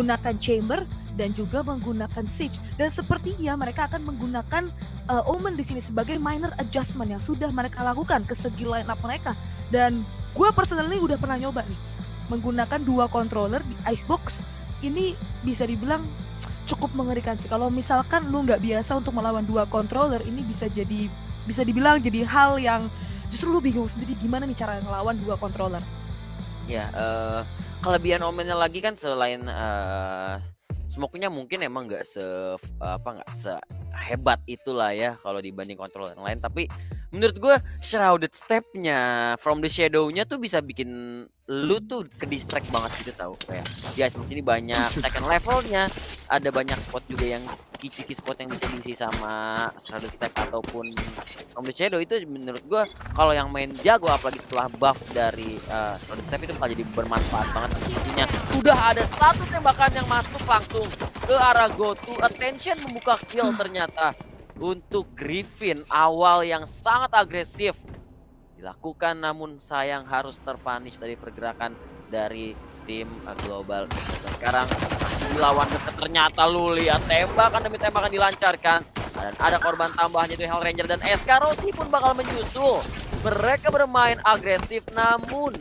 menggunakan chamber dan juga menggunakan siege, dan sepertinya mereka akan menggunakan Omen di sini sebagai minor adjustment yang sudah mereka lakukan ke segi line up mereka. Dan gue personally udah pernah nyoba nih menggunakan 2 controller di Icebox. Ini bisa dibilang cukup mengerikan sih. Kalau misalkan lu nggak biasa untuk melawan 2 controller, ini bisa dibilang jadi hal yang justru lu bingung sendiri gimana nih cara ngelawan 2 controller. Ya, kelebihan Omennya lagi kan selain smoke-nya mungkin emang nggak sehebat itulah ya kalau dibanding controller yang lain, tapi menurut gue shrouded step-nya from the shadow-nya tuh bisa bikin lu tuh ke distract banget gitu tau. Kayak ya ini banyak second levelnya, ada banyak spot juga yang ciki-ciki spot yang bisa diisi sama shrouded step ataupun from the shadow. Itu menurut gue kalau yang main jago apalagi setelah buff dari shrouded step itu bakal jadi bermanfaat banget. Intinya udah ada satu tembakan yang masuk langsung ke arah go to attention, membuka kill ternyata untuk Griffin. Awal yang sangat agresif dilakukan, namun sayang harus terpunish dari pergerakan dari tim global. Dan sekarang masih dilawan dekat, ternyata lu lihat tembakan demi tembakan dilancarkan dan ada korban tambahnya itu Hellranger dan SK. Rossi pun bakal menyusul. Mereka bermain agresif namun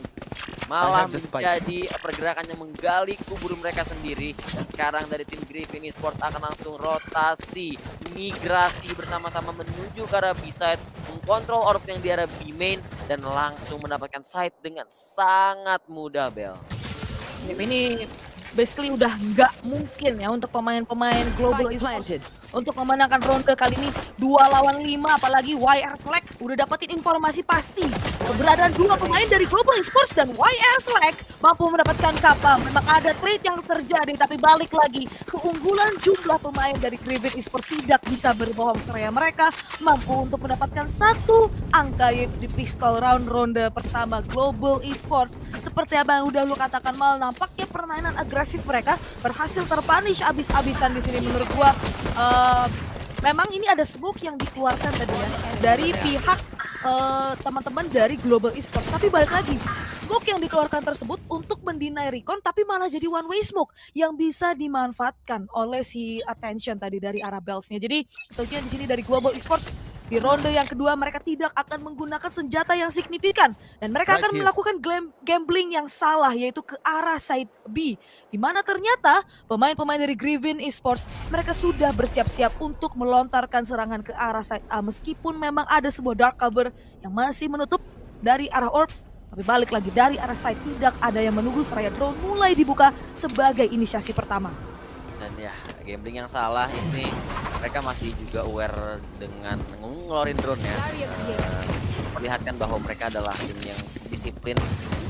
malah menjadi pergerakan yang menggali kubur mereka sendiri. Dan sekarang dari tim Griffin Esports akan langsung rotasi, migrasi bersama-sama menuju ke arah B-side, mengkontrol orb yang di arah B-main dan langsung mendapatkan side dengan sangat mudah, Bel. Ini basically udah nggak mungkin ya untuk pemain-pemain Global Esports untuk memenangkan ronde kali ini 2 lawan 5, apalagi YR Select udah dapetin informasi pasti keberadaan 2 pemain dari Global Esports, dan YR Select mampu mendapatkan kapal. Memang ada trade yang terjadi, tapi balik lagi keunggulan jumlah pemain dari Griffin Esports tidak bisa berbohong seraya mereka mampu untuk mendapatkan 1 angka yaitu di pistol round ronde pertama Global Esports. Seperti apa yang udah lu katakan Mal, nampaknya permainan agresif mereka berhasil terpunish abis-abisan di sini menurut gua. Memang ini ada smoke yang dikeluarkan tadi ya dari pihak teman-teman dari Global Esports, tapi balik lagi smoke yang dikeluarkan tersebut untuk mendinai recon, tapi malah jadi one way smoke yang bisa dimanfaatkan oleh si attention tadi dari arah Bells-nya. Jadi tentunya di sini dari Global Esports di ronde yang kedua mereka tidak akan menggunakan senjata yang signifikan dan mereka akan melakukan gambling yang salah, yaitu ke arah side B, di mana ternyata pemain-pemain dari Griffin Esports mereka sudah bersiap-siap untuk melontarkan serangan ke arah side A, meskipun memang ada sebuah dark cover yang masih menutup dari arah orbs. Tapi balik lagi dari arah side tidak ada yang menunggu seraya drone mulai dibuka sebagai inisiasi pertama. Dan ya, gambling yang salah ini mereka masih juga aware dengan ngeluarin drone ya. Perlihatkan bahwa mereka adalah tim yang disiplin,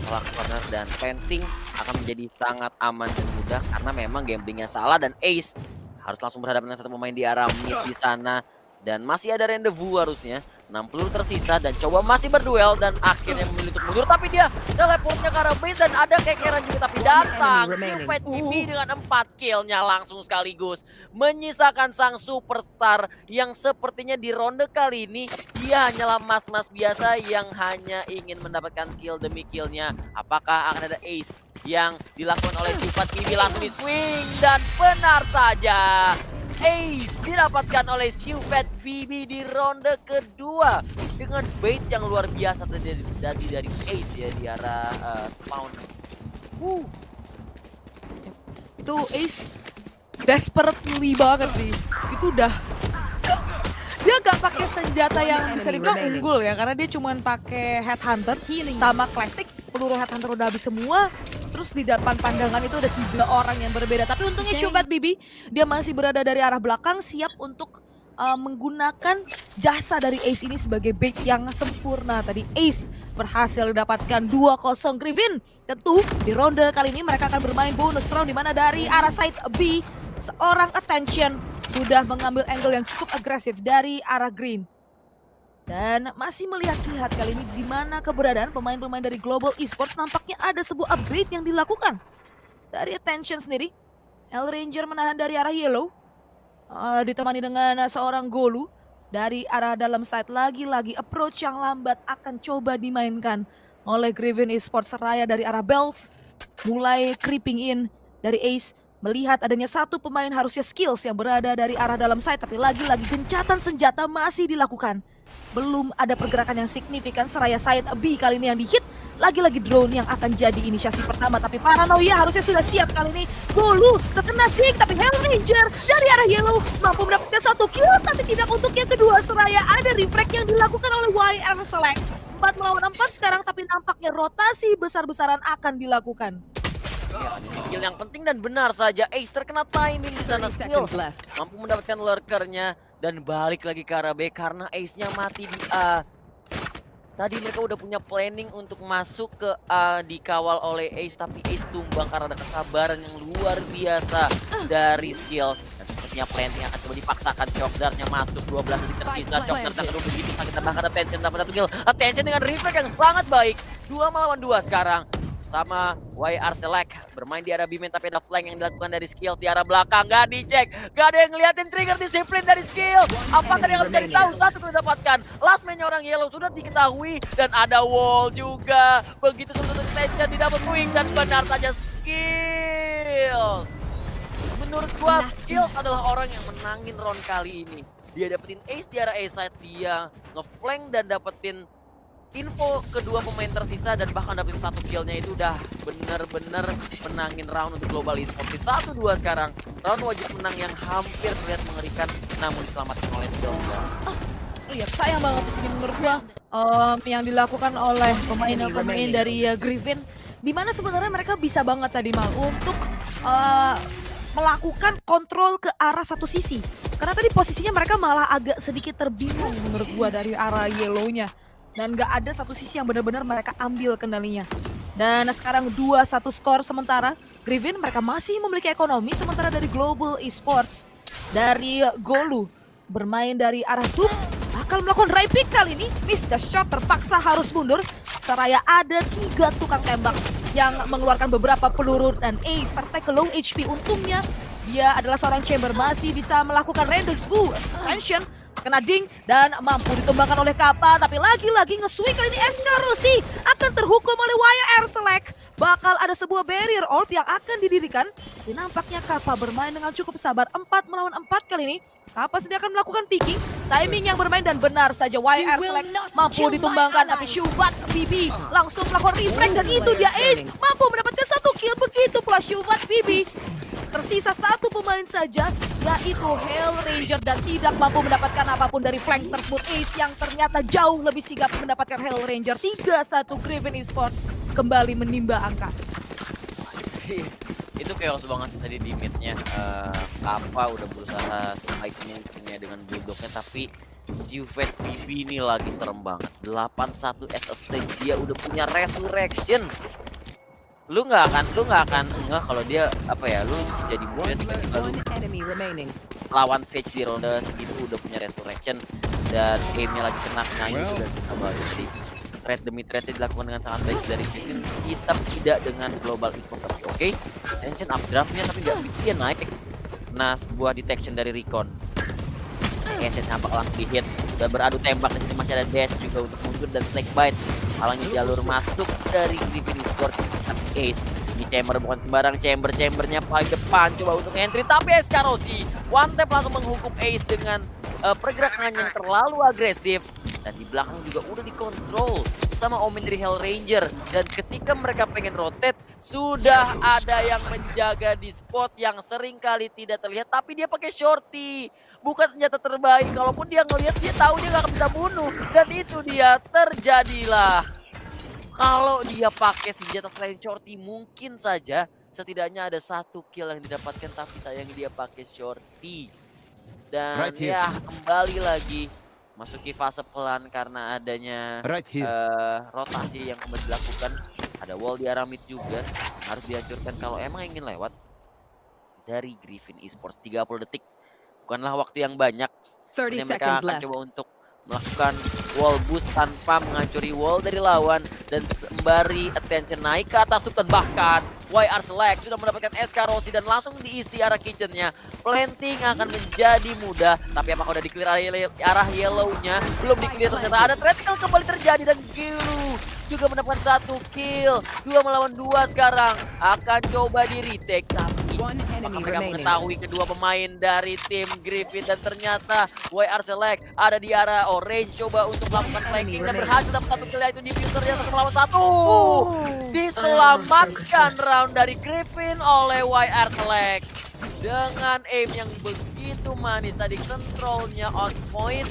corner dan planting akan menjadi sangat aman dan mudah karena memang gamblingnya salah dan Ace harus langsung berhadapan dengan 1 pemain di arah mid di sana. Dan masih ada rendezvous harusnya, 6 peluru tersisa dan coba masih berduel dan akhirnya memilih untuk mundur, tapi dia teleportnya ke arah base dan ada kekeran juga, tapi datang Fight BB dengan 4 killnya langsung sekaligus menyisakan sang superstar yang sepertinya di ronde kali ini dia hanyalah mas-mas biasa yang hanya ingin mendapatkan kill demi killnya. Apakah akan ada ace yang dilakukan oleh Sifat BB? Langsung di swing dan benar saja ace didapatkan oleh Sifat BB di ronde kedua dengan bait yang luar biasa dari ace ya di arah spawn. Itu ace desperately banget sih. Itu udah dia gak pakai senjata yang bisa dibilang unggul ya, karena dia cuma pakai headhunter sama classic. Peluru headhunter udah habis semua. Terus di depan pandangan itu ada 3 orang yang berbeda. Tapi untungnya Shubat Bibi dia masih berada dari arah belakang, siap untuk menggunakan jasa dari Ace ini sebagai bait yang sempurna. Tadi Ace berhasil mendapatkan 2-0 Griffin. Tentu di ronde kali ini mereka akan bermain bonus round, di mana dari arah side B seorang attention sudah mengambil angle yang cukup agresif dari arah green. Dan masih melihat-lihat kali ini di mana keberadaan pemain-pemain dari Global Esports. Nampaknya ada sebuah upgrade yang dilakukan dari attention sendiri. Hellranger menahan dari arah yellow, ditemani dengan seorang Golu dari arah dalam side. Lagi-lagi approach yang lambat akan coba dimainkan oleh Griffin Esports seraya dari arah Bells. Mulai creeping in dari Ace, Melihat adanya satu pemain harusnya skills yang berada dari arah dalam side, tapi lagi-lagi gencatan senjata masih dilakukan. Belum ada pergerakan yang signifikan. Seraya side B kali ini yang dihit. Lagi-lagi drone yang akan jadi inisiasi pertama, tapi paranoia harusnya sudah siap kali ini. Golu terkena ding, tapi Hellranger dari arah yellow mampu mendapatkan satu kill, tapi tidak untuk yang kedua. Seraya ada refrag yang dilakukan oleh YR Select. 4 melawan 4 sekarang, tapi nampaknya rotasi besar-besaran akan dilakukan. Ya, ini skill yang penting dan benar saja. Ace terkena timing di sana, skill mampu mendapatkan lurkernya dan balik lagi ke arah B karena Ace-nya mati di A. Tadi mereka udah punya planning untuk masuk ke A, dikawal oleh Ace, tapi Ace tumbang karena ada kesabaran yang luar biasa dari skill. Dan sepertinya planning akan coba dipaksakan. Shockdartnya masuk 12 lebih tersisa. Shockdart akan begitu sakit, bahkan Attention dapat 1 kill. Attention dengan reflect yang sangat baik. 2 melawan 2 sekarang. Sama YR Select bermain di arah B-main, tapi ada flank yang dilakukan dari skill di arah belakang. Gak dicek, gak ada yang ngeliatin trigger disiplin dari skill. Apakah yang mencari tahu? Satu sudah didapatkan. Last man-nya orang yellow sudah diketahui dan ada wall juga. Begitu satu extension di double wing dan benar saja skills. Menurut gua skills adalah orang yang menangin round kali ini. Dia dapetin ace di arah A side, dia ngeflank dan dapetin info kedua pemain tersisa dan bahkan dapetin satu killnya. Itu udah bener-bener menangin round untuk Global Esports. 1-2 sekarang. Round wajib menang yang hampir terlihat mengerikan namun diselamatkan oleh skill. Iya, sayang banget di sini menurut gua yang dilakukan oleh pemain dari Griffin, di mana sebenarnya mereka bisa banget tadi Mal untuk melakukan kontrol ke arah satu sisi. Karena tadi posisinya mereka malah agak sedikit terbingung menurut gua dari arah yellow-nya. Dan gak ada satu sisi yang benar-benar mereka ambil kendalinya. Dan sekarang 2-1 skor sementara. Griffin mereka masih memiliki ekonomi, sementara dari Global Esports, dari Golu bermain dari arah Doom bakal melakukan dry pick kali ini. Miss the shot, terpaksa harus mundur. Seraya ada 3 tukang tembak yang mengeluarkan beberapa peluru dan Ace tertek ke low HP. Untungnya dia adalah seorang chamber, masih bisa melakukan random mention. Kena ding dan mampu ditumbangkan oleh Kappa, tapi lagi-lagi nge-swing kali ini Escarosi akan terhukum oleh YR Select. Bakal ada sebuah barrier orb yang akan didirikan. Dan nampaknya Kappa bermain dengan cukup sabar. 4 melawan 4 kali ini. Kappa sedang akan melakukan picking. Timing yang bermain dan benar saja YR Select mampu ditumbangkan, tapi Shubat BB langsung melakukan reflect dan itu dia Ace mampu mendapatkan 1 kill. Begitu pula Shubat BB. Tersisa 1 pemain saja, yaitu Hellranger, dan tidak mampu mendapatkan apapun dari flank tersebut. Ace yang ternyata jauh lebih sigap mendapatkan Hellranger. 3-1 Griffin Esports kembali menimba angka. Itu chaos banget tadi di mid-nya. Kappa udah berusaha fighting-nya dengan bulldognya, tapi Syuvet BB ini lagi serem banget. 8-1 as a stage, dia udah punya resurrection. Lu nggak akan kalau dia lu jadi musuh tiba-tiba lu lawan Sage di ronde segitu udah punya resurrection dan aimnya lagi kena juga tadi trade demi trade dilakukan dengan sangat baik dari sini. Kita tidak dengan Global Esports, tapi oke. Tension updraftnya tapi nggak bikin dia naik. Nah, sebuah detection dari Recon. Eset nampak langsung di hit dan beradu tembak, dan masih ada dash juga untuk mundur dan snake bite halangi jalur masuk dari Griffin Esports. Ace di chamber bukan sembarang chambernya paling depan coba untuk entry, tapi Escarosi one tap langsung menghukum Ace dengan pergerakan yang terlalu agresif, dan di belakang juga udah dikontrol sama Omen dari Hellranger. Dan ketika mereka pengen rotate sudah ada yang menjaga di spot yang sering kali tidak terlihat, tapi dia pakai shorty, bukan senjata terbaik. Kalaupun dia ngelihat, dia tahu dia gak akan bisa bunuh, dan itu dia terjadilah. Kalau dia pakai senjata selain shorty, mungkin saja setidaknya ada 1 kill yang didapatkan, tapi sayang dia pakai shorty. Dan ya kembali lagi masuki fase pelan karena adanya rotasi yang kembali dilakukan. Ada wall di arah mid juga, harus dihancurkan kalau emang ingin lewat. Dari Griffin Esports 30 detik bukanlah waktu yang banyak. Ini mereka akan coba untuk melakukan wall boost tanpa menghancuri wall dari lawan, dan sembari attention naik ke atas dan bahkan YR Select sudah mendapatkan Escarosi dan langsung diisi arah kitchennya. Planting akan menjadi mudah, tapi apakah udah di-clear arah yellow-nya? Belum di-clear, ternyata ada trickle kembali terjadi dan Gilu juga mendapatkan 1 kill. 2 melawan 2 sekarang akan coba di retake, tapi One Apakah enemy mereka remaining. mengetahui kedua pemain dari tim Griffin dan ternyata YR Select ada di arah orange coba untuk melakukan flanking dan berhasil dapat satu kill yaitu diffusernya 1 lawan 1. Diselamatkan round dari Griffin oleh YR Select dengan aim yang begitu manis tadi, kontrolnya on point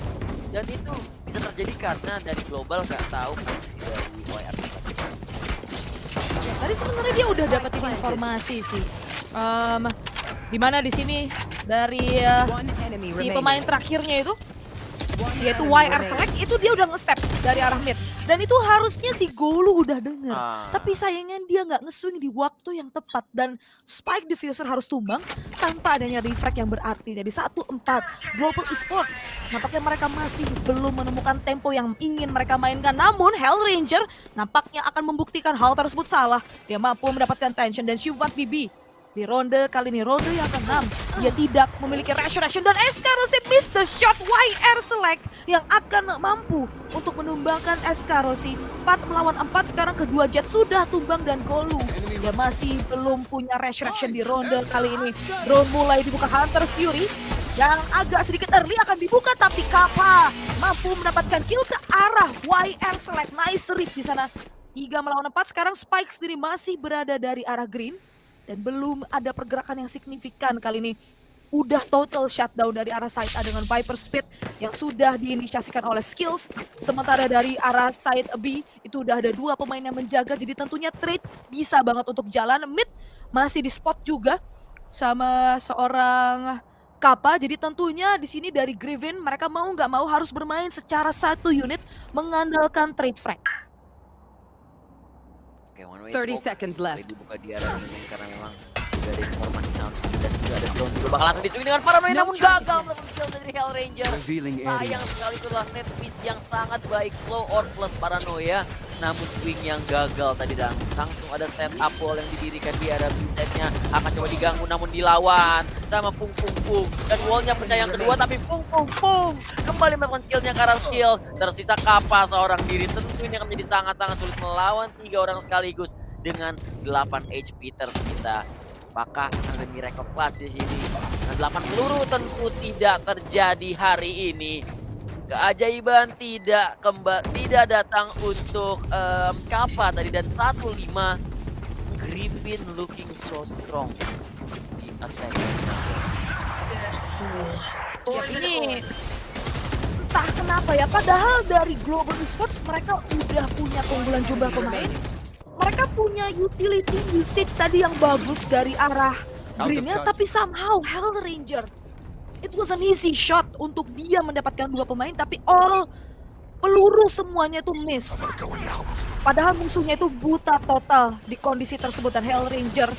dan itu bisa terjadi karena dari global nggak tahu posisi dari YR Select. Tadi sebenarnya dia udah dapetin informasi sih. Di mana di sini dari One enemy si remaining. pemain terakhirnya itu One yaitu enemy YR remaining. Select itu dia udah nge-step dari arah mid dan itu harusnya si Golu udah denger. Tapi sayangnya dia nggak nge-swing di waktu yang tepat dan Spike Diffuser harus tumbang tanpa adanya refrag yang berarti. Jadi 1-4 Global Esport nampaknya mereka masih belum menemukan tempo yang ingin mereka mainkan. Namun Hell Ranger nampaknya akan membuktikan hal tersebut salah. Dia mampu mendapatkan tension dan Syuvat BB di ronde kali ini, ronde yang ke-6. Dia tidak memiliki resurrection dan Eskarosi miss the shot. YR Select yang akan mampu untuk menumbangkan Eskarosi. 4 melawan 4 sekarang kedua Jet sudah tumbang dan Golu. Dia masih belum punya resurrection di ronde kali ini. Drone mulai dibuka Hunter's Fury yang agak sedikit early akan dibuka tapi Kappa mampu mendapatkan kill ke arah YR Select. Nice read di sana. 3 melawan 4 sekarang Spike sendiri masih berada dari arah green. Dan belum ada pergerakan yang signifikan kali ini. Udah total shutdown dari arah side A dengan Viper Speed yang sudah diinisiasikan oleh Skills. Sementara dari arah side B itu udah ada 2 pemain yang menjaga. Jadi tentunya trade bisa banget untuk jalan. Mid masih di spot juga sama seorang Kappa. Jadi tentunya di sini dari Griffin mereka mau nggak mau harus bermain secara satu unit mengandalkan trade frag. Oke, one way 30 smoke seconds left. mulai dibuka di arah ini karena memang sudah ada informasi sound dan juga ada drone juga bakal langsung diswing dengan paranoid namun gagal melakukan kill dari Hell Ranger. Sayang sekali itu adalah set piece yang sangat baik, slow or plus paranoia, namun swing yang gagal tadi dan langsung ada setup wall yang didirikan di arah B-setnya akan coba diganggu namun dilawan sama Pung Pung Pung dan wallnya pecah yang kedua tapi Pung Pung Pung kembali melakukan killnya karena skill. Tersisa Kappa seorang diri, tentu ini akan menjadi sangat-sangat sulit melawan 3 orang sekaligus dengan 8 HP tersisa. Apakah akan ada miracle clutch di sini? Dengan 8 peluru tentu tidak terjadi hari ini. Keajaiban tidak datang untuk Kappa tadi dan 1-5. Griffin looking so strong di attack. Ini entah kenapa ya, padahal dari Global Esports mereka udah punya keunggulan jumlah pemain. Mereka punya utility usage tadi yang bagus dari arah greennya, tapi somehow Hell Ranger it was an easy shot untuk dia mendapatkan 2 pemain, tapi all peluru semuanya itu miss. Padahal musuhnya itu buta total di kondisi tersebut dan Hell Ranger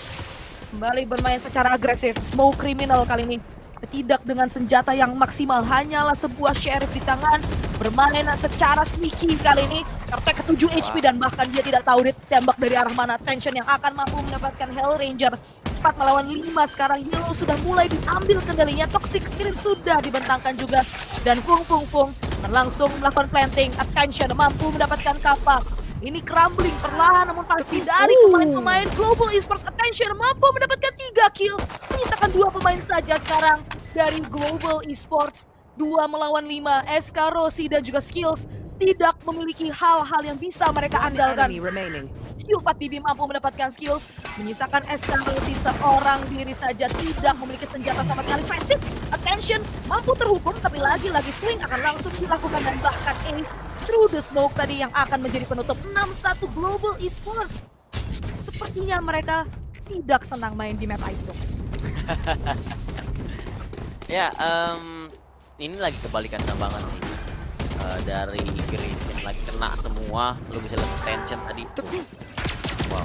kembali bermain secara agresif. Smoke criminal kali ini. Tidak dengan senjata yang maksimal, hanyalah sebuah sheriff di tangan, bermain secara sneaky kali ini. Tertek ke 7 HP dan bahkan dia tidak tahu ditembak dari arah mana. Tension yang akan mampu mendapatkan Hell Ranger. 4 melawan 5 sekarang, Yellow sudah mulai diambil kendalinya. Toxic Screen sudah dibentangkan juga dan Fung Fung Fung langsung melakukan planting. Attention mampu mendapatkan Kappa. Ini crumbling perlahan namun pasti dari pemain-pemain Global Esports. Attention mampu mendapatkan 3 kill. Menyisakan 2 pemain saja sekarang dari Global Esports. 2 melawan 5. Eskarosi dan juga Skills tidak memiliki hal-hal yang bisa mereka One andalkan. enemy remaining. Syupat Bibi mampu mendapatkan skills, menyisakan Eskarosi seorang diri saja, tidak memiliki senjata sama sekali. Passive attention mampu terhukum, tapi lagi-lagi swing akan langsung dilakukan dan bahkan ace through the smoke tadi yang akan menjadi penutup. 6-1 Global Esports. Sepertinya mereka tidak senang main di map Icebox. Ya, ini lagi kebalikan banget sih. Dari Griffin lagi kena semua, lu bisa lihat tension tadi. Wow.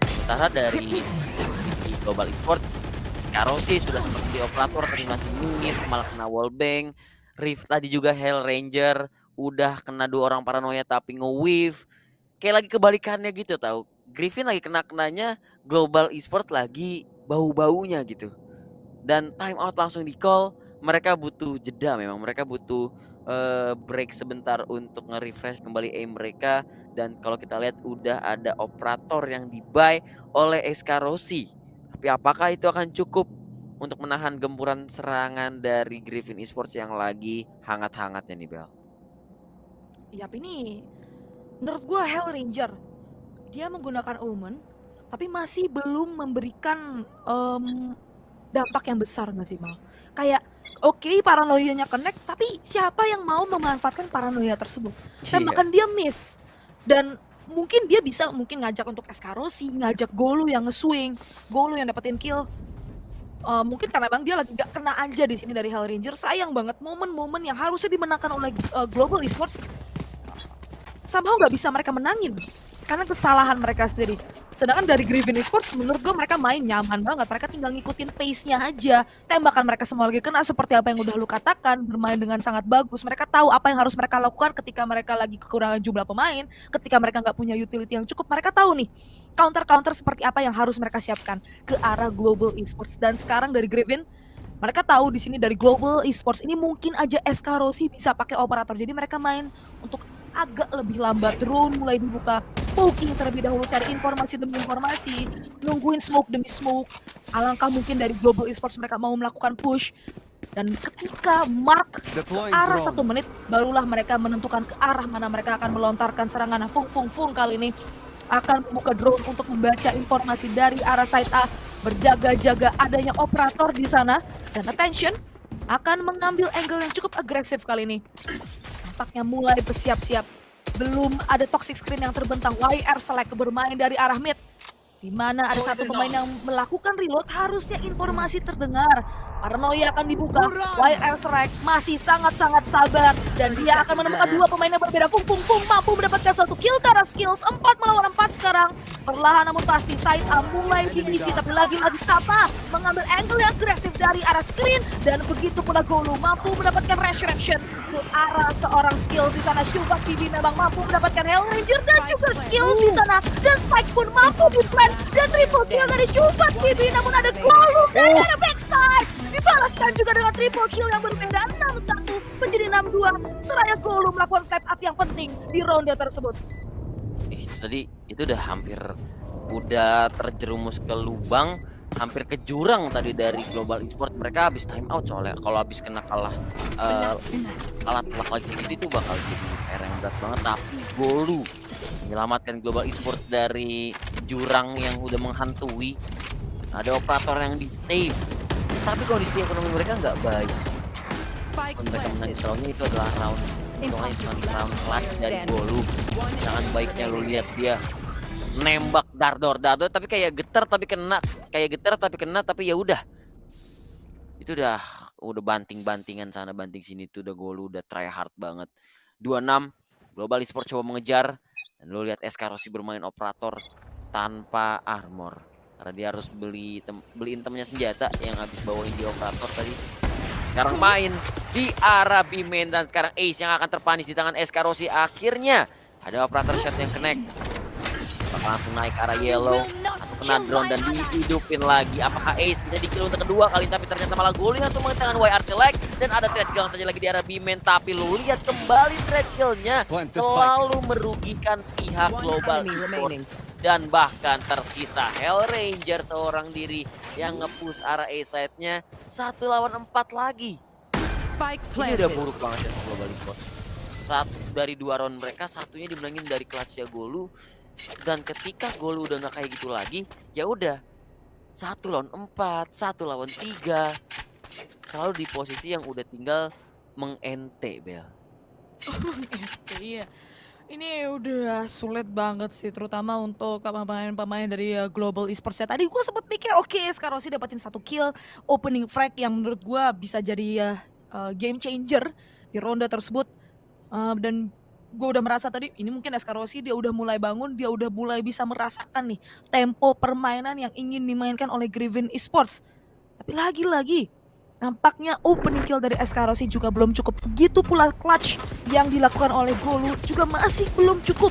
Sementara dari di Global Esport, Eskarosi sudah seperti di operator tadi masih miss, malah kena wallbang. Rift tadi juga Hell Ranger udah kena 2 orang paranoia tapi nge-weave. Kayak lagi kebalikannya gitu tahu. Griffin lagi kena-kenanya, Global Esport lagi bau-baunya gitu. Dan time out langsung di call, mereka butuh jeda memang, mereka butuh break sebentar untuk nge-refresh kembali aim mereka. Dan kalau kita lihat udah ada operator yang di-buy oleh Eskarosi. Tapi apakah itu akan cukup untuk menahan gempuran serangan dari Griffin Esports yang lagi hangat-hangatnya nih Bel? Yap, ini menurut gua Hell Ranger dia menggunakan Omen tapi masih belum memberikan dampak yang besar nggak sih Mal? Kayak oke, paranoianya connect tapi siapa yang mau memanfaatkan paranoia tersebut? Tembakan dia miss dan mungkin dia bisa ngajak untuk Eskarosi, ngajak Golu yang nge-swing, Golu yang dapetin kill. Mungkin karena emang dia lagi gak kena aja di sini dari Hell Ranger. Sayang banget momen-momen yang harusnya dimenangkan oleh Global Esports somehow nggak bisa mereka menangin karena kesalahan mereka sendiri. Sedangkan dari Griffin Esports menurut gue mereka main nyaman banget. Mereka tinggal ngikutin pace-nya aja. Tembakan mereka semua lagi kena seperti apa yang udah lu katakan. Bermain dengan sangat bagus. Mereka tahu apa yang harus mereka lakukan ketika mereka lagi kekurangan jumlah pemain. Ketika mereka nggak punya utility yang cukup. Mereka tahu nih counter-counter seperti apa yang harus mereka siapkan ke arah Global Esports. Dan sekarang dari Griffin, mereka tahu di sini dari Global Esports ini mungkin aja SK Rossi bisa pakai operator. Jadi mereka main untuk agak lebih lambat. Drone mulai dibuka, poking terlebih dahulu, cari informasi demi informasi, nungguin smoke demi smoke. Alangkah mungkin dari Global Esports mereka mau melakukan push. Dan ketika mark ke arah 1 menit, barulah mereka menentukan ke arah mana mereka akan melontarkan serangan. Nah, Fung kali ini akan membuka drone untuk membaca informasi dari arah side A, berjaga-jaga adanya operator di sana, dan attention akan mengambil angle yang cukup agresif kali ini. Tampaknya mulai bersiap-siap. Belum ada toxic screen yang terbentang. YR Select bermain dari arah mid, di mana ada satu pemain yang melakukan reload. Harusnya informasi terdengar. Paranoia akan dibuka. YR Select masih sangat-sangat sabar dan dia akan menemukan 2 pemain yang berbeda. Fung mampu mendapatkan 1 kill karena skills 4 melawan 4 sekarang. Perlahan namun pasti side A mulai diisi, tapi lagi-lagi Sapa mengambil angle yang agresif dari arah screen, dan begitu pula Golu mampu mendapatkan resurrection ke arah seorang skills di sana. Shubat TV memang mampu mendapatkan Hell Ranger dan juga skills di sana, dan Spike pun mampu di-plan dan triple kill dari Shubat TV. Namun ada Golu dari arah backside, dibalaskan juga dengan triple kill yang berbeda. 6-1 menjadi 6-2. Seraya Golu melakukan step up yang penting di ronde tersebut. Itu udah hampir udah terjerumus ke lubang, hampir ke jurang tadi dari Global Esports. Mereka habis time out soalnya. Kalau habis kena kalah telak lagi gitu, itu bakal jadi PR yang berat banget. Tapi Golu menyelamatkan Global Esports dari jurang yang udah menghantui. Ada operator yang di save, tapi kondisi ekonomi mereka nggak baik sih. Mereka menang di roundnya itu adalah round round clutch dari Golu. Jangan baiknya lu lihat dia nembak dardor tapi kayak getar tapi kena, tapi ya udah. Itu udah banting-bantingan sana banting sini, tuh udah Golu udah try hard banget. 26 Global Esports coba mengejar, dan lu lihat SK Rossi bermain operator tanpa armor karena dia harus beliin temennya senjata yang habis bawain di operator tadi. Sekarang main di arah B-main, dan sekarang Ace yang akan terpanis di tangan SK Rossi. Akhirnya ada operator shot yang connect. Bakal langsung naik ke arah yellow atau kena drone dan dihidupin lagi. Apakah Ace bisa di-kill untuk kedua kali? Tapi ternyata malah Golu yang tuh tangan YR Select, dan ada trade kill saja lagi di arah B-main. Tapi lu lihat kembali trade killnya selalu merugikan pihak Global Esports. Dan bahkan tersisa Hell Ranger seorang diri yang nge-push arah A-side-nya. 1 lawan 4 lagi. Ini udah buruk banget ya Global Esports. Dari 2 round mereka, satunya dimenangin dari clutch-nya Golu. Dan ketika Golu udah nggak kayak gitu lagi, ya udah 1 lawan 4, 1 lawan 3. Selalu di posisi yang udah tinggal meng-ente, Bel. Iya. Ini udah sulit banget sih, terutama untuk pemain-pemain dari Global Esports. Tadi gue sempet mikir, oke, sekarang sih dapetin 1 kill, opening frag yang menurut gue bisa jadi game changer di ronde tersebut. Dan gue udah merasa tadi, ini mungkin Eskarosi dia udah mulai bangun, dia udah mulai bisa merasakan nih tempo permainan yang ingin dimainkan oleh Griffin Esports. Tapi lagi-lagi, nampaknya opening kill dari SK Rossi juga belum cukup. Begitu pula clutch yang dilakukan oleh Golu juga masih belum cukup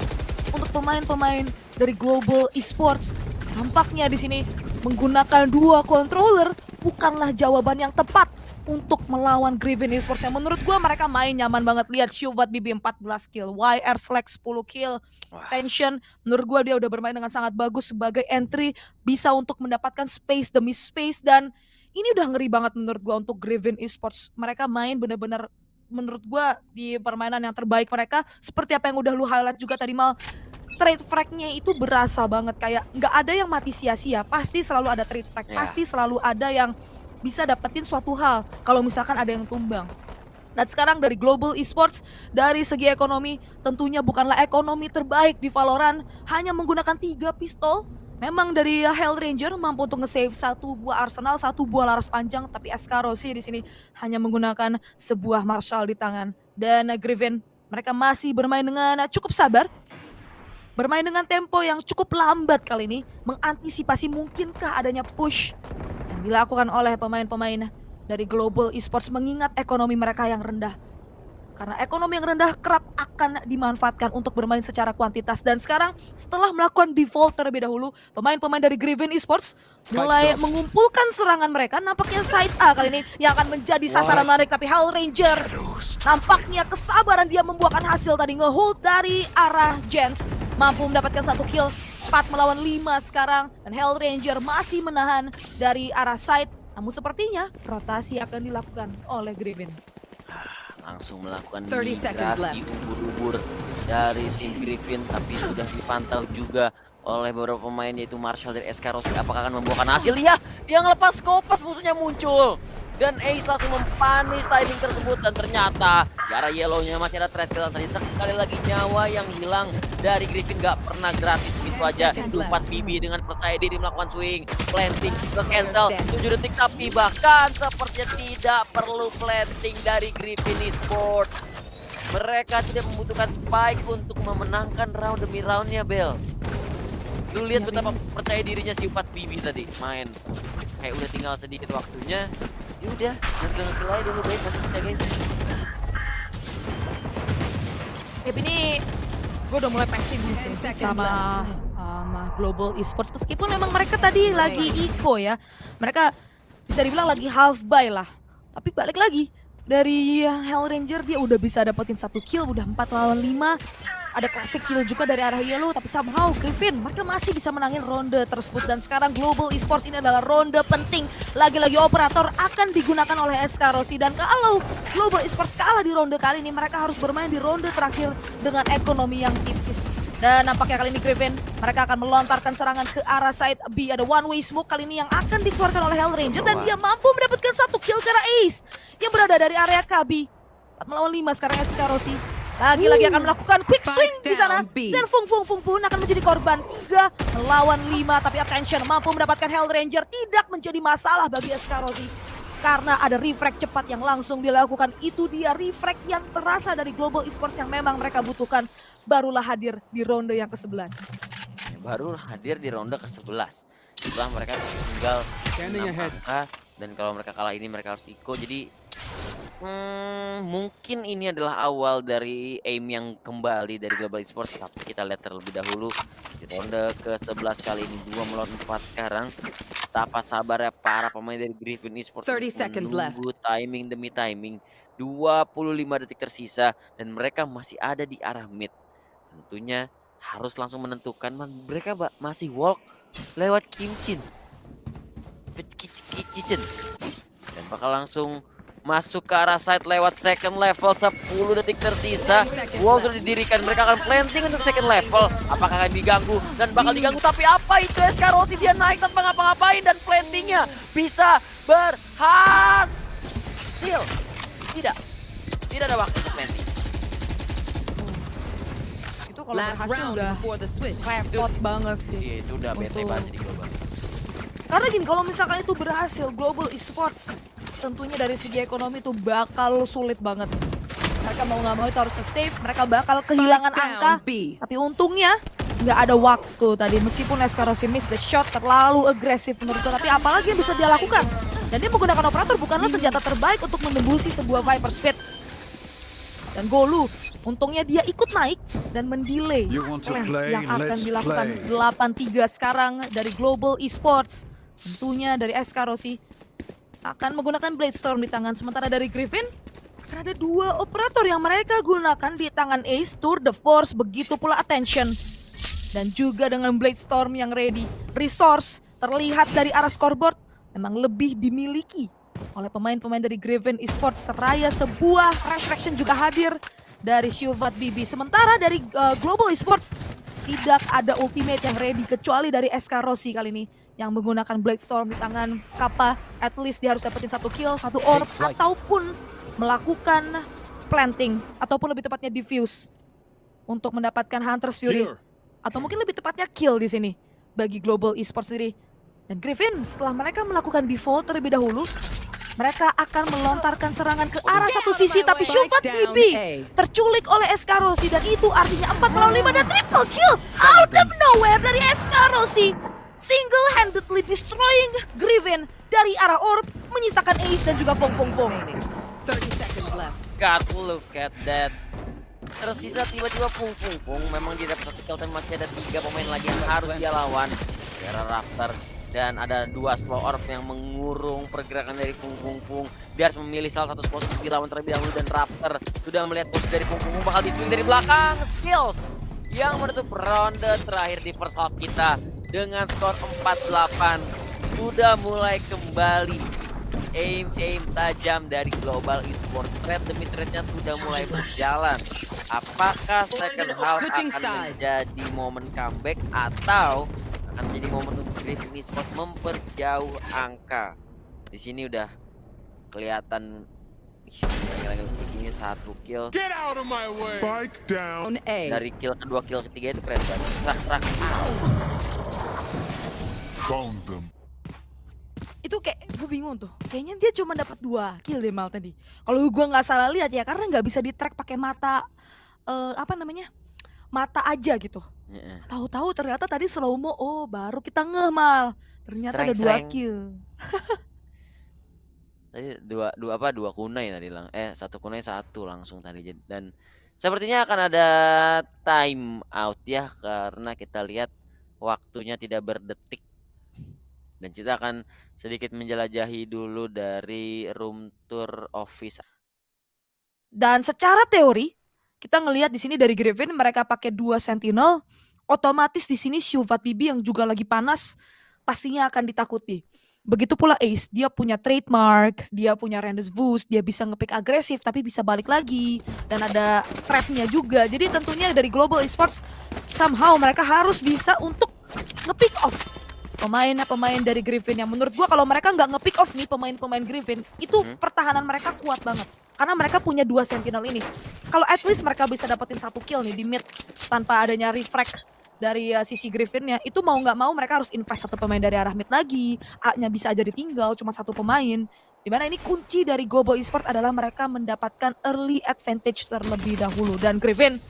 untuk pemain-pemain dari Global Esports. Nampaknya di sini menggunakan 2 controller bukanlah jawaban yang tepat untuk melawan Griffin Esports yang menurut gua mereka main nyaman banget. Lihat Syuvat Bibi 14 kill, YR Slack 10 kill, Wah. Tension menurut gua dia udah bermain dengan sangat bagus sebagai entry, bisa untuk mendapatkan space demi space, dan ini udah ngeri banget menurut gua untuk Griffin Esports. Mereka main bener-bener menurut gua di permainan yang terbaik mereka, seperti apa yang udah lu highlight juga tadi Mal. Trade frag-nya itu berasa banget, kayak nggak ada yang mati sia-sia, pasti selalu ada trade frag, Ya. pasti selalu ada yang bisa dapetin suatu hal kalau misalkan ada yang tumbang. Dan sekarang dari Global Esports, dari segi ekonomi, tentunya bukanlah ekonomi terbaik di Valorant, hanya menggunakan 3 pistol. Memang dari Hell Ranger mampu untuk nge-save 1 buah arsenal, 1 buah laras panjang, tapi SK Rossi di sini hanya menggunakan sebuah Marshall di tangan. Dan Griffin, mereka masih bermain dengan cukup sabar, bermain dengan tempo yang cukup lambat kali ini, mengantisipasi mungkinkah adanya push yang dilakukan oleh pemain-pemain dari Global Esports mengingat ekonomi mereka yang rendah. Karena ekonomi yang rendah kerap akan dimanfaatkan untuk bermain secara kuantitas. Dan sekarang setelah melakukan default terlebih dahulu, pemain-pemain dari Griffin Esports mulai mengumpulkan serangan mereka. Nampaknya side A kali ini yang akan menjadi sasaran menarik. Tapi Hell Ranger nampaknya kesabaran dia membuahkan hasil tadi. Ngehold dari arah Jens, mampu mendapatkan 1 kill. 4 melawan 5 sekarang. Dan Hell Ranger masih menahan dari arah side. Namun sepertinya rotasi akan dilakukan oleh Griffin. Langsung melakukan 30 seconds migrasi ubur-ubur dari tim Griffin, tapi sudah dipantau juga oleh beberapa pemain yaitu Marshall dari SK Rossi. Apakah akan membuahkan hasil? Iya, dia ngelepas Skopas, musuhnya muncul. Dan Ace langsung mempanis timing tersebut, dan ternyata di arah yellow-nya masih ada threat kill. Tadi sekali lagi nyawa yang hilang dari Griffin, gak pernah gratis begitu aja. 4 BB dengan percaya diri melakukan swing, planting, ke cancel 7 detik, tapi bahkan sepertinya tidak perlu planting dari Griffin Esports. Mereka tidak membutuhkan spike untuk memenangkan round demi roundnya, Bel. Lu lihat betapa percaya dirinya si 4 BB tadi main. Kayak udah tinggal sedikit waktunya, ya udah ngekil aja dulu, baik masih jagain. Tapi ini gue udah mulai pesimis sih sama Global Esports, meskipun memang mereka tadi lagi eco ya, mereka bisa dibilang lagi half buy lah, tapi balik lagi dari Hell Ranger dia udah bisa dapetin 1 kill, udah 4 lawan 5. Ada classic kill juga dari arah yellow, tapi somehow Griffin mereka masih bisa menangin ronde tersebut. Dan sekarang Global Esports ini adalah ronde penting. Lagi-lagi operator akan digunakan oleh SK Rossi, dan kalau Global Esports kalah di ronde kali ini, mereka harus bermain di ronde terakhir dengan ekonomi yang tipis. Dan nampaknya kali ini Griffin mereka akan melontarkan serangan ke arah side B. Ada one way smoke kali ini yang akan dikeluarkan oleh Hell Ranger, dan dia mampu mendapatkan 1 kill karena Ace yang berada dari area KB. 4 melawan 5 sekarang SK Rossi. Lagi-lagi akan melakukan quick swing di sana, dan Fung pun akan menjadi korban. 3 melawan 5, tapi attention mampu mendapatkan Hell Ranger tidak menjadi masalah bagi SK Rossi. Karena ada refrag cepat yang langsung dilakukan. Itu dia refrag yang terasa dari Global Esports yang memang mereka butuhkan. Barulah hadir di ronde yang ke-11. Baru hadir di ronde ke-11. Setelah mereka tinggal 6 angka, dan kalau mereka kalah ini mereka harus eco. Jadi mungkin ini adalah awal dari aim yang kembali dari Global Esports. Tapi kita lihat terlebih dahulu di ronde ke-11 kali ini 2 melawan 4 sekarang. Betapa sabarnya para pemain dari Griffin Esports 30 seconds left. menunggu timing demi timing. 25 detik tersisa dan mereka masih ada di arah mid. Tentunya harus langsung menentukan, mereka masih walk lewat Kimchin. Dan bakal langsung masuk ke arah side lewat second level. 10 detik tersisa. Wall sudah didirikan. Mereka akan planting untuk second level. Apakah akan diganggu? Dan bakal diganggu. Tapi apa itu SK Rossi? Dia naik tanpa ngapa-ngapain. Dan plantingnya bisa berhasil. Tidak ada waktu untuk planting. Itu kalau Last berhasil round udah before the switch. repot banget sih. Iya, itu udah bete Untuk- banget di global. Karena gini, kalau misalkan itu berhasil Global Esports, tentunya dari segi ekonomi itu bakal sulit banget. Mereka mau nggak mau itu harus save, mereka bakal kehilangan Spike angka. down B. Tapi untungnya nggak ada waktu tadi, meskipun SK Rossi miss the shot, terlalu agresif menurutku. Tapi apalagi yang bisa dia lakukan? Dan dia menggunakan operator bukanlah senjata terbaik untuk menembusi sebuah Viper Speed. Dan Golu, untungnya dia ikut naik dan mendelay You want to plan play? yang akan Let's dilakukan. play. 8-3 sekarang dari Global Esports. Tentunya dari SK Rossi akan menggunakan Blade Storm di tangan. Sementara dari Griffin akan ada 2 operator yang mereka gunakan di tangan Ace. Tour de Force, begitu pula Attention. Dan juga dengan Blade Storm yang ready. Resource terlihat dari arah scoreboard memang lebih dimiliki oleh pemain-pemain dari Griffin Esports. Seraya sebuah Resurrection juga hadir dari Syuvat BB. Sementara dari Global Esports tidak ada ultimate yang ready kecuali dari SK Rossi kali ini yang menggunakan Blade Storm di tangan Kappa. At least dia harus dapetin 1 kill, 1 orb, ataupun melakukan planting, ataupun lebih tepatnya diffuse untuk mendapatkan Hunter's Fury, atau mungkin lebih tepatnya kill di sini bagi Global Esports sendiri. Dan Griffin setelah mereka melakukan default terlebih dahulu, mereka akan melontarkan serangan ke arah satu sisi, tapi Syuvat BB terculik oleh SK Rossi, dan itu artinya 4 melawan 5 dan triple kill out of nowhere dari SK Rossi. Single-handedly destroying Griffin dari arah orb, menyisakan Ace dan juga Fong Fong Fong. 30 seconds left. God, look at that. Tersisa tiba-tiba Fung Fung Fung. Memang dia dapat 1 kill, tapi masih ada 3 pemain lagi yang harus dia lawan. Era Raptor. Dan ada 2 slow orb yang mengurung pergerakan dari Fung Fung Fung. Dia harus memilih salah satu spot untuk dilawan terlebih dahulu, dan Raptor sudah melihat posisi dari Fung Fung Fung bakal di-swing dari belakang. Skills yang menutup ronde terakhir di first half kita dengan skor 4-8. Sudah mulai kembali aim tajam dari Global Esports. Threat demi threatnya sudah mulai berjalan. Apakah second half akan menjadi momen comeback atau akan menjadi momen untuk Griffin Esports memperjauh angka? Di sini udah kelihatan ini 1 kill. Spike down. On A. Dari kill kedua, kill ketiga itu keren banget. Rak. Found them. Itu kayak gue bingung tuh, kayaknya dia cuma dapat 2 kill deh Mal tadi. Kalau gue nggak salah lihat ya, karena nggak bisa di track pakai mata mata aja gitu. Tahu-tahu ternyata tadi slow mo, oh baru kita ngeh Mal, ternyata ada 2 kill. Tadi dua kunai tadi lang. 1 kunai 1 langsung tadi, dan sepertinya akan ada time out ya, karena kita lihat waktunya tidak berdetik. Dan kita akan sedikit menjelajahi dulu dari room tour office. Dan secara teori kita ngelihat di sini dari Griffin mereka pakai 2 sentinel, otomatis di sini Syuvat BB yang juga lagi panas pastinya akan ditakuti. Begitu pula Ace, dia punya trademark, dia punya Rendez Boost, dia bisa ngepick agresif tapi bisa balik lagi, dan ada trapnya juga. Jadi tentunya dari Global Esports somehow mereka harus bisa untuk ngepick off pemain dari Griffin. Yang menurut gua kalau mereka nggak nge-pick off nih pemain Griffin, itu pertahanan mereka kuat banget. Karena mereka punya 2 sentinel ini. Kalau at least mereka bisa dapetin 1 kill nih di mid tanpa adanya refract dari sisi Griffinnya, itu mau nggak mau mereka harus invest 1 pemain dari arah mid lagi. A-nya bisa aja ditinggal cuma 1 pemain. Dimana ini kunci dari Global Esports adalah mereka mendapatkan early advantage terlebih dahulu. Dan Griffin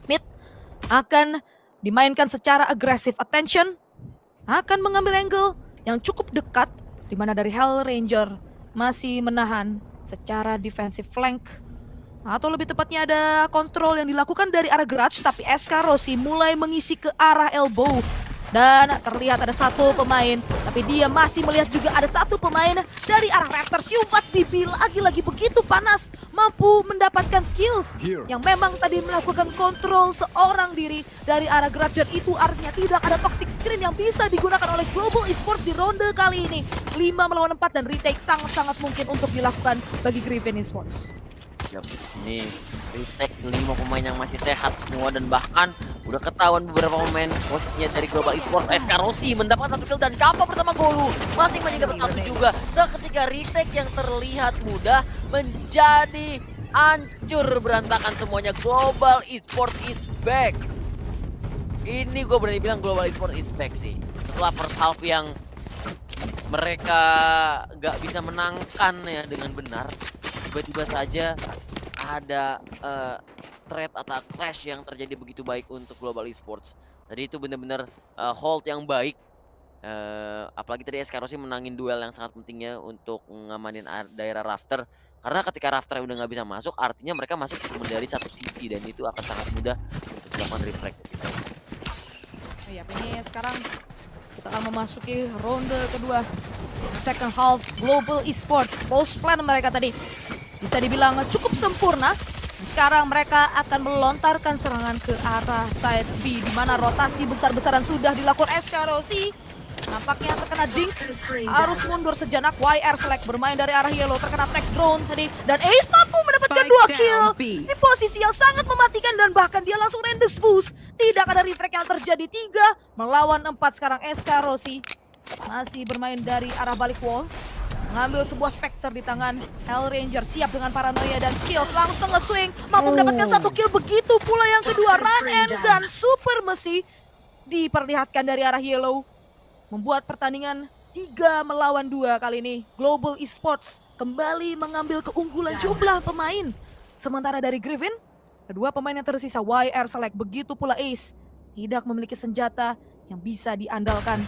mid akan dimainkan secara agresif. Attention akan mengambil angle yang cukup dekat, dimana dari Hell Ranger masih menahan secara defensive flank. Atau lebih tepatnya ada kontrol yang dilakukan dari arah garage, tapi SK Rossi mulai mengisi ke arah elbow. Dan terlihat ada 1 pemain, tapi dia masih melihat juga ada 1 pemain dari arah Raptor. Syuvat BB lagi-lagi begitu panas, mampu mendapatkan skills yang memang tadi melakukan kontrol seorang diri dari arah garage. Dan itu artinya tidak ada toxic screen yang bisa digunakan oleh Global Esports di ronde kali ini. 5 melawan 4 dan retake sangat-sangat mungkin untuk dilakukan bagi Griffin Esports. Ini retake 5 pemain yang masih sehat semua, dan bahkan udah ketahuan beberapa pemain posisinya dari Global Esports. SK Rossi mendapat 1 kill dan Kappa bersama Golu masing-masing dapat 1 juga. Seketika retake yang terlihat mudah menjadi hancur berantakan semuanya. Global Esports is back. Ini gue berani bilang Global Esports is back sih. Setelah first half yang mereka gak bisa menangkan ya dengan benar, tiba-tiba saja ada threat atau clash yang terjadi begitu baik untuk Global Esports. Tadi itu benar-benar hold yang baik. Apalagi tadi SK Rossi menangin duel yang sangat pentingnya untuk ngamanin daerah Rafter. Karena ketika Rafter udah nggak bisa masuk, artinya mereka masuk cuma dari 1 sisi, dan itu akan sangat mudah untuk dilakukan reflect. Iya, ini sekarang Kita akan memasuki ronde kedua. Second half Global Esports. Post plan mereka tadi bisa dibilang cukup sempurna. Sekarang mereka akan melontarkan serangan ke arah side B, di mana rotasi besar-besaran sudah dilakukan Eskarosi. Nampaknya terkena ding, harus mundur sejenak. YR Select bermain dari arah yellow, terkena tag drone tadi. Dan Ace mampu mendapatkan Spike 2 kill down B. di posisi yang sangat mematikan. Dan bahkan dia langsung rendezvous. Tidak ada refrag yang terjadi. 3 melawan 4 sekarang. Eskarosi masih bermain dari arah balik wall. Mengambil sebuah Spectre di tangan Hell Ranger, siap dengan paranoia dan skills, langsung nge-swing, mampu mendapatkan 1 kill. Begitu pula yang kedua, run and gun super mesi diperlihatkan dari arah yellow, membuat pertandingan 3 melawan 2 kali ini. Global Esports kembali mengambil keunggulan jumlah pemain. Sementara dari Griffin, kedua pemain yang tersisa YR Select, begitu pula Ace, tidak memiliki senjata yang bisa diandalkan.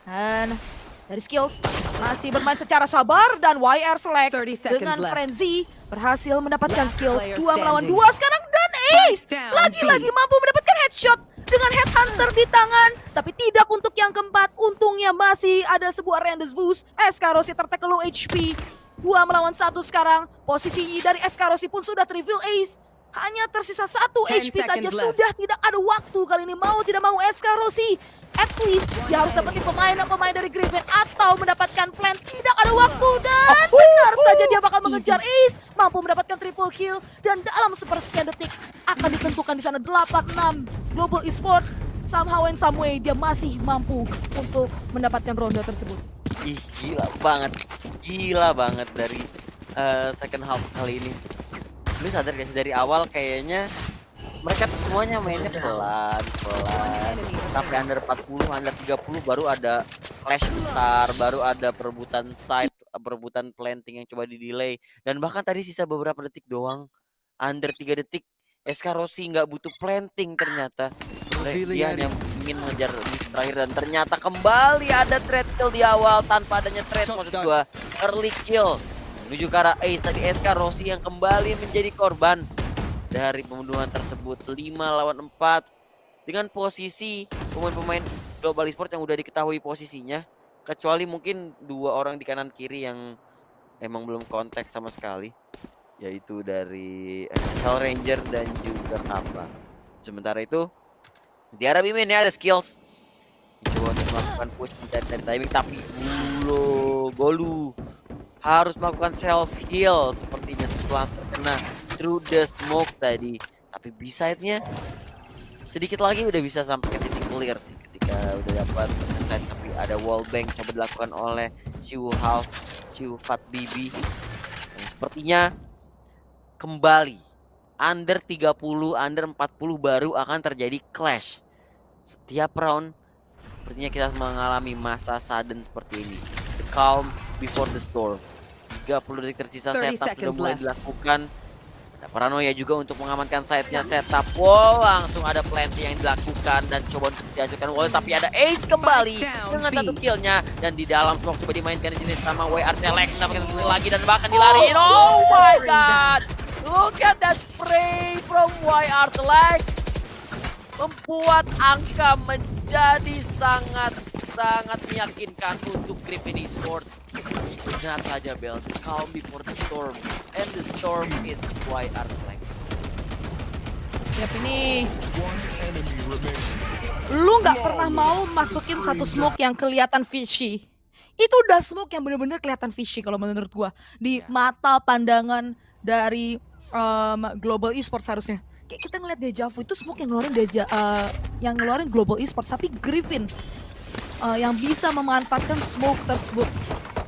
Dan dari skills masih bermain secara sabar, dan YR Select 30 seconds dengan left. Frenzy berhasil mendapatkan Last skills player 2 melawan 2 standing. sekarang, dan Ace down lagi-lagi B. mampu mendapatkan headshot dengan Headhunter di tangan, tapi tidak untuk yang keempat. Untungnya masih ada sebuah rendezvous. Eskarosi tertekan low HP. 2 melawan 1 sekarang. Posisi dari Eskarosi pun sudah reveal. Ace hanya tersisa 1 10 HP saja. seconds left. Sudah tidak ada waktu kali ini. Mau tidak mau Eskarosi, at least dia harus dapetin pemain dari Griffin atau mendapatkan plan. Tidak ada waktu, dan benar saja dia bakal mengejar Ace. Mampu mendapatkan triple kill, dan dalam sepersekian detik akan ditentukan di sana 8-6. Global Esports somehow and some way dia masih mampu untuk mendapatkan ronde tersebut. Ih, gila banget dari second half kali ini. Lu sadar gak sih, dari awal kayaknya mereka tuh semuanya mainnya pelan, sampai under 40, under 30 baru ada flash besar, baru ada perebutan side, perebutan planting yang coba di delay, dan bahkan tadi sisa beberapa detik doang, under 3 detik, Eskarosi nggak butuh planting ternyata. Dia hanya ingin mengejar di terakhir, dan ternyata kembali ada trade kill di awal tanpa adanya trade, maksud gua early kill menuju ke arah Ace. Tadi Eskarosi yang kembali menjadi korban dari pembunuhan tersebut. 5 lawan 4 dengan posisi pemain-pemain Global Esports yang udah diketahui posisinya, kecuali mungkin 2 orang di kanan kiri yang emang belum kontak sama sekali, yaitu dari Hell Ranger dan juga Kappa. Sementara itu di arah B-main ada skills coba untuk melakukan push mencari timing, tapi Golu harus melakukan self heal sepertinya setelah terkena through the smoke tadi. Tapi B-side-nya sedikit lagi udah bisa sampai ke titik clear sih ketika udah dapat stand, tapi ada wallbang coba dilakukan oleh Fat BB. Dan sepertinya kembali under 30, under 40 baru akan terjadi clash. Setiap round sepertinya kita mengalami masa sudden seperti ini. The calm before the storm. 30 detik tersisa, 30 setup sudah seconds mulai left. dilakukan. Ada paranoia juga untuk mengamankan side-nya setup. Wow, langsung ada planting yang dilakukan dan coba untuk dihancurkan wall, tapi ada Ace kembali Spike down dengan B. 1 killnya, dan di dalam smoke coba dimainkan di sini sama YR Select, mendapatkan kill lagi dan bahkan dilariin. Oh my god. Look at that spray from YR Select. Membuat angka menjadi sangat meyakinkan untuk Griffin Esports. Benar saja Bel, calm before the storm, and the storm is YR Select. Yap, ini One enemy remaining. lu nggak pernah mau masukin satu smoke yang kelihatan fishy. Itu udah smoke yang bener-bener kelihatan fishy kalau menurut gua. Di mata pandangan dari Global Esports harusnya. Kayak kita ngeliat Deja Vu itu smoke yang ngeluarin Global Esports, tapi Griffin yang bisa memanfaatkan smoke tersebut.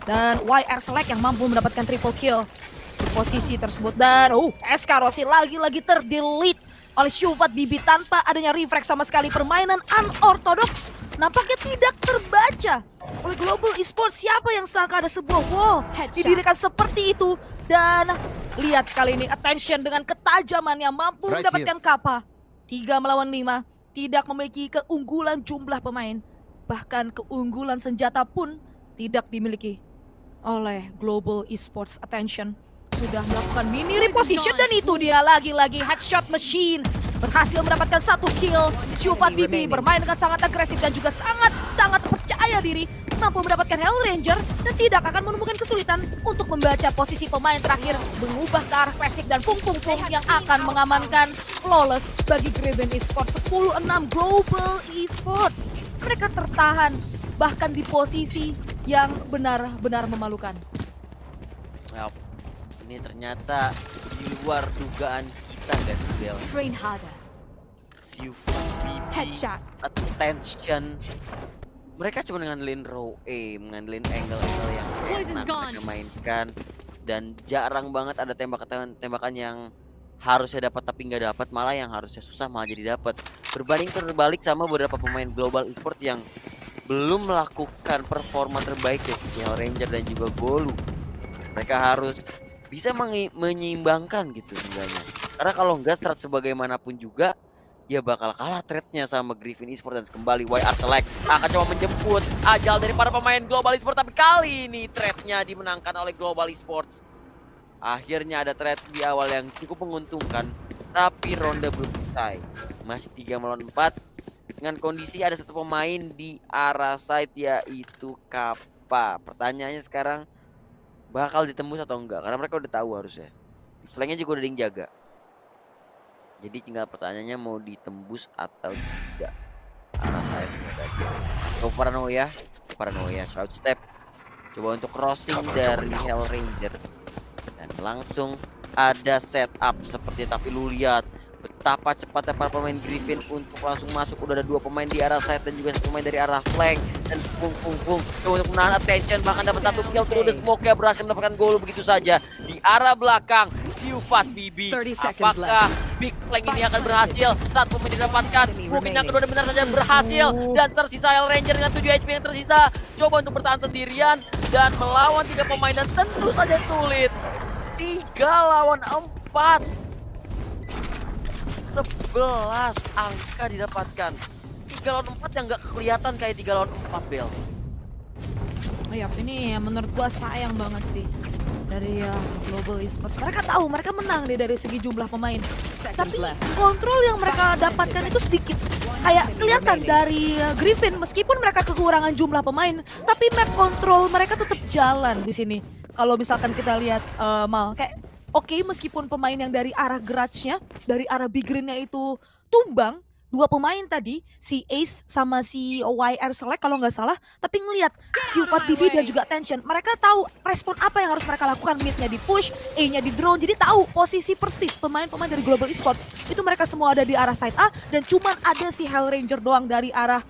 Dan YR Select yang mampu mendapatkan triple kill di posisi tersebut. Dan Eskarosi lagi-lagi terdelete oleh Syufat Bibi tanpa adanya refrag sama sekali. Permainan unorthodox nampaknya tidak terbaca oleh Global Esports. Siapa yang sangka ada sebuah wall didirikan seperti itu. Dan lihat kali ini attention dengan ketajaman yang mampu mendapatkan Kappa. 3 melawan 5, tidak memiliki keunggulan jumlah pemain. Bahkan keunggulan senjata pun tidak dimiliki oleh Global Esports. Attention sudah melakukan mini reposition, dan itu dia lagi-lagi headshot machine berhasil mendapatkan 1 kill. Syufat Bibi bermain dengan sangat agresif dan juga sangat percaya percaya diri, mampu mendapatkan Hell Ranger dan tidak akan menemukan kesulitan untuk membaca posisi pemain terakhir, mengubah ke arah klasik dan Fung yang akan mengamankan flawless bagi Graven Esports. 10-6 Global Esports. Mereka tertahan bahkan di posisi yang benar-benar memalukan. Yap. Ini ternyata di luar dugaan kita guys, Bel. Train harder. Siufu, BB, Headshot. attention. Mereka cuma ngandelin row A, ngandelin angle-angle yang Poison's enak gone. mereka mainkan. Dan jarang banget ada tembakan yang harusnya dapat tapi nggak dapat, malah yang harusnya susah malah jadi dapat. Berbanding terbalik sama beberapa pemain global esports yang belum melakukan performa terbaik ya, seperti Hell Ranger dan juga Golu. Mereka harus bisa menyeimbangkan gitu sebenarnya. Karena kalau enggak strat sebagaimanapun juga ya bakal kalah threat-nya sama Griffin Esports. Dan kembali YR Select akan coba menjemput ajal dari para pemain Global Esports, tapi kali ini threat-nya dimenangkan oleh Global Esports. Akhirnya ada threat di awal yang cukup menguntungkan, tapi ronde belum selesai. Masih 3 melawan 4 dengan kondisi ada satu pemain di arah side yaitu Kappa. Pertanyaannya sekarang bakal ditembus atau enggak, karena mereka udah tahu harusnya. Di flanknya juga udah ada yang jaga. Jadi tinggal pertanyaannya mau ditembus atau tidak. Arah saya tadi. Paranoia Shroud Step. Coba untuk crossing dari Hell Ranger. Dan langsung ada setup seperti, tapi lu lihat betapa cepatnya para pemain Griffin untuk langsung masuk. Udah ada 2 pemain di arah side dan juga 1 pemain dari arah flank. Dan coba untuk menahan attention, bahkan dapat 1 kill. Terus Smoke berhasil mendapatkan gol begitu saja di arah belakang. Siufat BB, 30 seconds apakah big flank ini akan berhasil? Saat pemain didapatkan, mungkin yang kedua benar saja berhasil. Dan tersisa Hell Ranger dengan 7 HP yang tersisa. Coba untuk bertahan sendirian dan melawan 3 pemain, dan tentu saja sulit. 3 lawan 4. 11 angka didapatkan. 3 lawan 4 yang gak kelihatan kayak 3 lawan 4, Bel. Iya, ini menurut gua sayang banget sih dari Global Esports. Mereka tahu mereka menang deh dari segi jumlah pemain. Tapi kontrol yang mereka dapatkan itu sedikit. Kayak kelihatan dari Griffin, meskipun mereka kekurangan jumlah pemain, tapi map kontrol mereka tetap jalan di sini. Kalau misalkan kita lihat Mal, kayak oke, meskipun pemain yang dari arah garage-nya, dari arah big green-nya itu tumbang, 2 pemain tadi, si Ace sama si YR Select kalau nggak salah, tapi ngelihat si Upat Bibi dan juga Tension, mereka tahu respon apa yang harus mereka lakukan. Mid-nya di push, A-nya di drone, jadi tahu posisi persis pemain-pemain dari Global Esports. Itu mereka semua ada di arah side A, dan cuman ada si Hell Ranger doang dari arah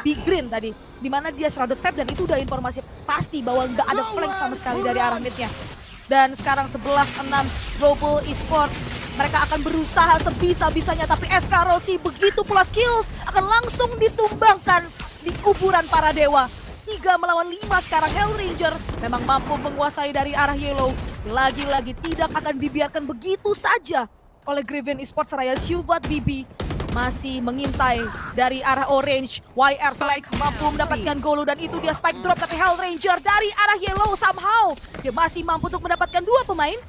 big green tadi, dimana dia shrouded step, dan itu udah informasi pasti bahwa nggak ada flank sama sekali dari arah mid-nya. Dan sekarang 11-6 Global Esports. Mereka akan berusaha sebisa-bisanya, tapi SK Rossi begitu pula skills akan langsung ditumbangkan di kuburan para dewa. 3 melawan 5 sekarang Hell Ranger memang mampu menguasai dari arah yellow. Lagi-lagi tidak akan dibiarkan begitu saja oleh Griffin Esports. Raya Siuvat BB masih mengintai dari arah orange. YR Select mampu mendapatkan golu, dan itu dia spike drop, tapi Hell Ranger dari arah yellow somehow dia masih mampu untuk mendapatkan 2 pemain.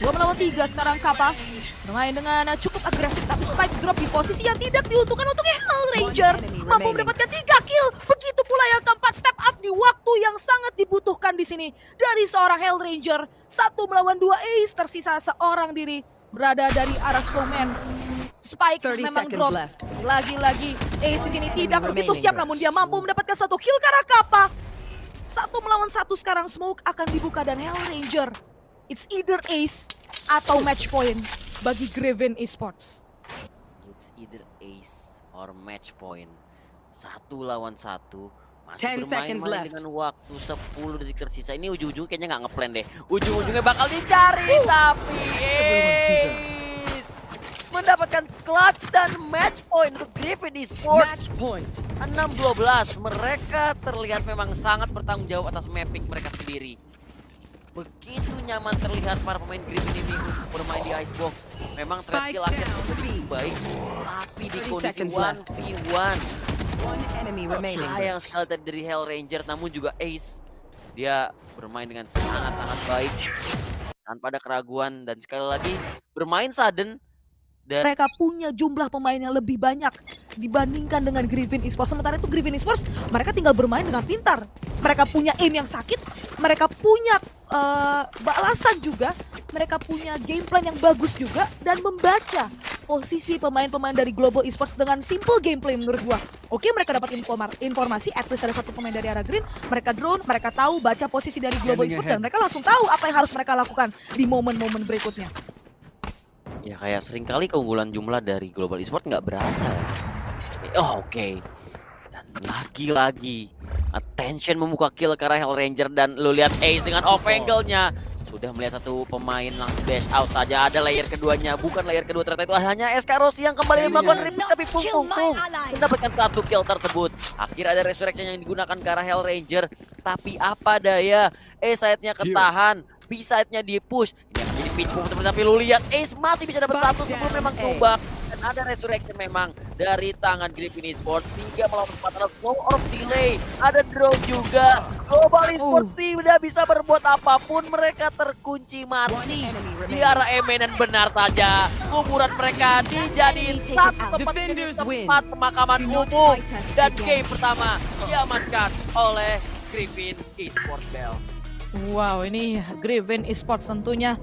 2 melawan 3 sekarang Kappa bermain dengan cukup agresif, tapi spike drop di posisi yang tidak diuntungkan untuknya. Hell Ranger mampu mendapatkan 3 kill. Begitu pula yang keempat, step up di waktu yang sangat dibutuhkan di sini dari seorang Hell Ranger. 1 melawan 2 Ace, tersisa seorang diri berada dari arah Slowman. Spike memang drop. Lagi-lagi Ace di sini tidak begitu siap, namun dia mampu mendapatkan 1 kill ke arah Kappa. 1 melawan 1 sekarang. Smoke akan dibuka dan Hell Ranger, it's either Ace atau match point bagi Griffin Esports. It's either ace or match point. 1 lawan 1. Masih 10 seconds bermain left. dengan waktu 10 detik tersisa. Ini ujung-ujungnya kayaknya nggak ngeplan deh. Ujung-ujungnya bakal dicari, tapi Ace mendapatkan clutch dan match point untuk Griffin Esports. Match point. 6-12. Mereka terlihat memang sangat bertanggung jawab atas mapping mereka sendiri. Begitu nyaman terlihat para pemain Griffin ini untuk bermain di Icebox. Memang trade kill akhirnya begitu baik, tapi di 30 kondisi seconds left. 1v1 One enemy remaining. sayang sekali tadi dari Hell Ranger, namun juga Ace. Dia bermain dengan sangat-sangat baik tanpa ada keraguan, dan sekali lagi bermain sudden Dan Mereka punya jumlah pemain yang lebih banyak dibandingkan dengan Griffin Esports. Sementara itu Griffin Esports mereka tinggal bermain dengan pintar. Mereka punya aim yang sakit, mereka punya balasan juga, mereka punya game plan yang bagus juga dan membaca posisi pemain-pemain dari Global Esports dengan simple gameplay menurut gua. Oke, mereka dapat informasi, at least ada satu pemain dari arah green, mereka drone, mereka tahu baca posisi dari Global Esports dan mereka langsung tahu apa yang harus mereka lakukan di momen-momen berikutnya. ya kayak sering kali keunggulan jumlah dari Global Esports nggak berasa ya. Oh, oke. Dan lagi-lagi attention membuka kill ke arah Hell Ranger dan lu lihat Ace dengan off angle-nya. Sudah melihat satu pemain langsung dash out saja. Ada layer keduanya, bukan layer kedua ternyata itu hanya SK Rossi yang kembali melakukan repeat tapi pung mendapatkan satu kill tersebut. Akhirnya ada resurrection yang digunakan ke arah Hell Ranger. Tapi apa daya, side-nya ketahan, B-side-nya di-push. Ini akan jadi pitch move tapi lu lihat Ace masih bisa dapat satu sebelum memang coba. Dan ada resurrection memang dari tangan Griffin Esports. 3 melawan 4 ada slow of delay. Ada drone juga. Global Esports tidak bisa berbuat apapun. Mereka terkunci mati di arah MN dan benar saja kuburan mereka dijadiin satu tempat pemakaman umum. Dan game pertama diamankan oleh Griffin Esports Bell. Wow, ini Griffin Esports tentunya